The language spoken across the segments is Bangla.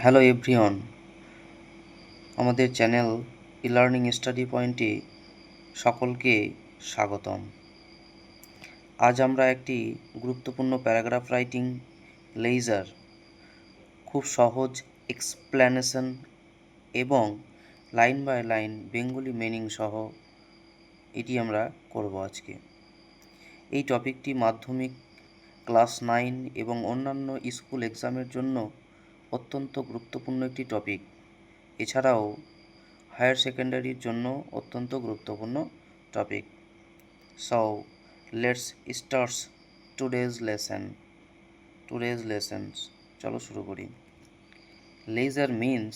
হ্যালো এভরিওয়ান, আমাদের চ্যানেল ই লার্নিং স্টাডি পয়েন্টে সকলকে স্বাগতম। আজ আমরা একটি গুরুত্বপূর্ণ প্যারাগ্রাফ রাইটিং লেজার খুব সহজ এক্সপ্লেনেশন এবং line by line Bengali meaning সহ এটি আমরা করব আজকে। এই টপিকটি মাধ্যমিক, ক্লাস 9 এবং অন্যান্য স্কুল এক্সামের জন্য অত্যন্ত গুরুত্বপূর্ণ একটি টপিক। এছাড়াও হায়ার সেকেন্ডারির জন্য অত্যন্ত গুরুত্বপূর্ণ topic. So let's starts today's lessons. চলো শুরু করি। Leisure means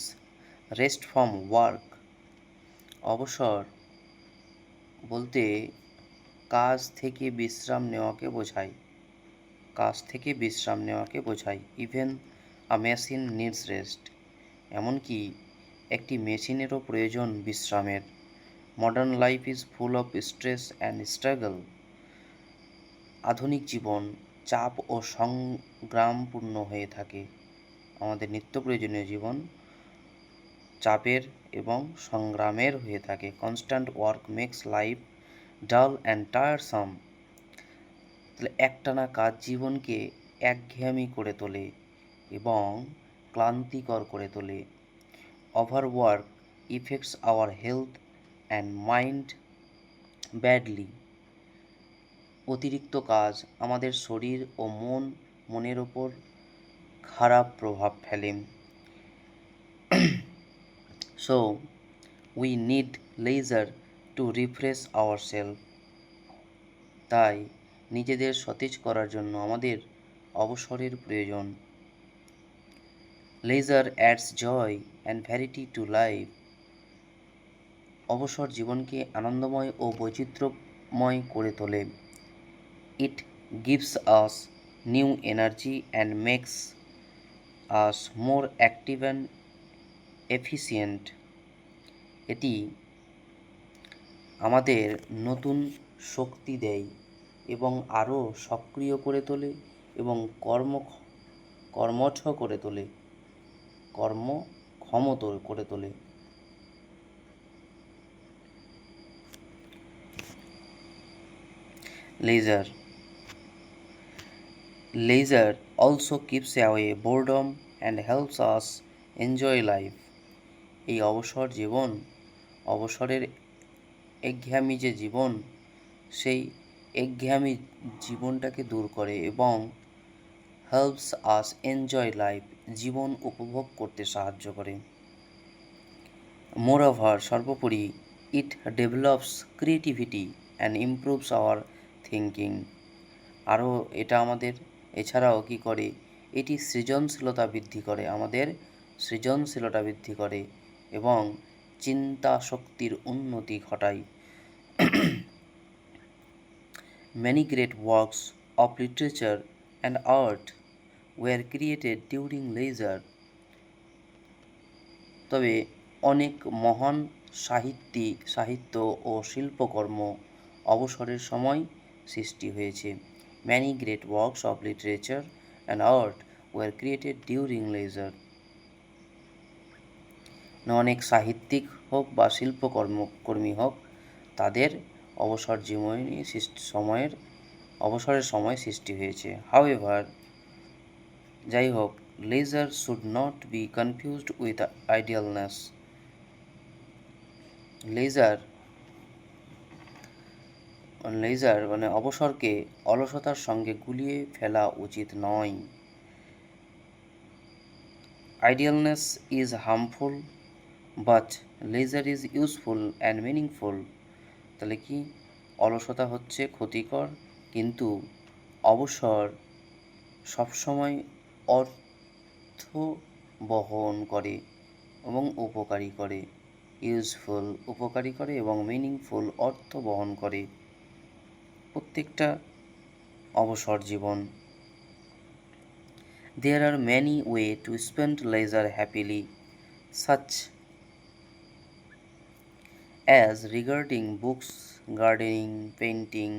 rest from work. অবসর বলতে কাজ থেকে বিশ্রাম নেওয়াকে বোঝায়। Even a machine needs rest. এমনকি একটি মেশিনেরও প্রয়োজন বিশ্রামের। Modern life is full of stress and struggle. আধুনিক জীবন চাপ ও সংগ্রামপূর্ণ হয়ে থাকে। আমাদের নিত্য প্রয়োজনীয় জীবন চাপের এবং সংগ্রামের হয়ে থাকে। কনস্ট্যান্ট ওয়ার্ক মেক্স লাইফ ডাল অ্যান্ড টায়ারসাম। তাহলে একটানা কাজ জীবনকে একঘেয়েমি করে তোলে এবং ক্লান্তিকর করে তোলে। Overwork effects our health and mind badly. অতিরিক্ত কাজ আমাদের শরীর ও মনের ওপর খারাপ প্রভাব ফেলে। So we need leisure to refresh ourselves. তাই নিজেদের সতেজ করার জন্য আমাদের অবসরের প্রয়োজন। Leisure adds joy and variety to life. অবসর জীবনকে আনন্দময় ও বৈচিত্র্যময় করে তোলে। It gives us new energy and makes us more active and efficient. এটি আমাদের নতুন শক্তি দেয় এবং আরও সক্রিয় করে তোলে এবং কর্মঠ করে তোলে। Leisure also keeps away boredom and helps us enjoy life. এই অবসরের একঘেয়েমি যে জীবন, সেই একঘেয়েমি জীবনটাকে দূর করে এবং হেল্পস আস এনজয় লাইফ, জীবন উপভোগ করতে সাহায্য করে। মোরওভার, সর্বোপরি, it develops creativity and improves our thinking. এছাড়াও কী করে, এটি আমাদের সৃজনশীলতা বৃদ্ধি করে এবং চিন্তা শক্তির উন্নতি ঘটায়। Many great works of literature and art were created during leisure. তবে অনেক মহান সাহিত্য ও শিল্পকর্ম অবসরের সময় সৃষ্টি হয়েছে। Many great works of literature and art were created during leisure. অনেক সাহিত্যিক হোক বা শিল্পকর্মী হোক, তাদের অবসরের সময় সৃষ্টি হয়েছে। হাউএভার, যাই হোক, leisure should not be confused with idleness. Leisure মানে অবসরকে অলসতার সঙ্গে গুলিয়ে ফেলা উচিত নয়। Idleness is harmful but leisure is useful and meaningful. তাহলে কি, অলসতা হচ্ছে ক্ষতিকর, কিন্তু অবসর সবসময় অর্থ বহন করে এবং উপকারী করে। ইউজফুল উপকারী করে এবং মিনিংফুল অর্থ বহন করে প্রত্যেকটা অবসর জীবন। There are many ways to spend leisure happily, such as regarding books, gardening, painting,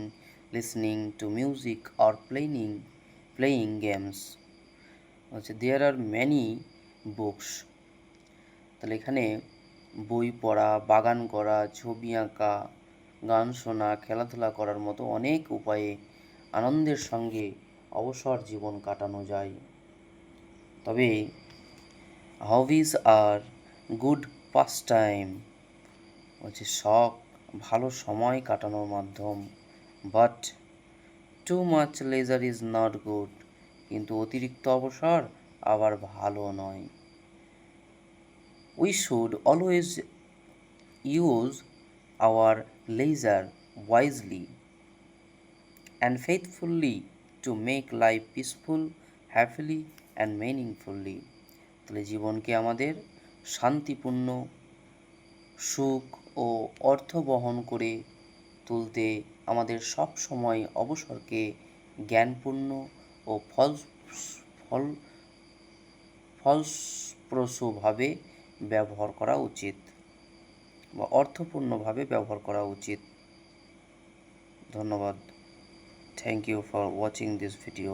listening to music or playing games. There are many books. তাহলে এখানে বই পড়া, বাগান করা, ছবি আঁকা, গান শোনা, খেলাধুলা করার মতো অনেক উপায়ে আনন্দের সঙ্গে অবসর জীবন কাটানো যায়। তবে hobbies are good pastime হচ্ছে শখ, ভালো সময় কাটানোর মাধ্যম, but too much leisure is not good, কিন্তু অতিরিক্ত অবসর আবার ভালো নয়। We should always use our leisure wisely and faithfully to make life peaceful, happily and meaningfully. তাহলে জীবনকে আমাদের শান্তিপূর্ণ, সুখ ও অর্থ বহন করে তুলতে আমাদের সব সময় অবসরকে জ্ঞানপূর্ণ ও ফল ফলপ্রসূভাবে ব্যবহার করা উচিত বা অর্থপূর্ণভাবে ব্যবহার করা উচিত। ধন্যবাদ। Thank you for watching this video.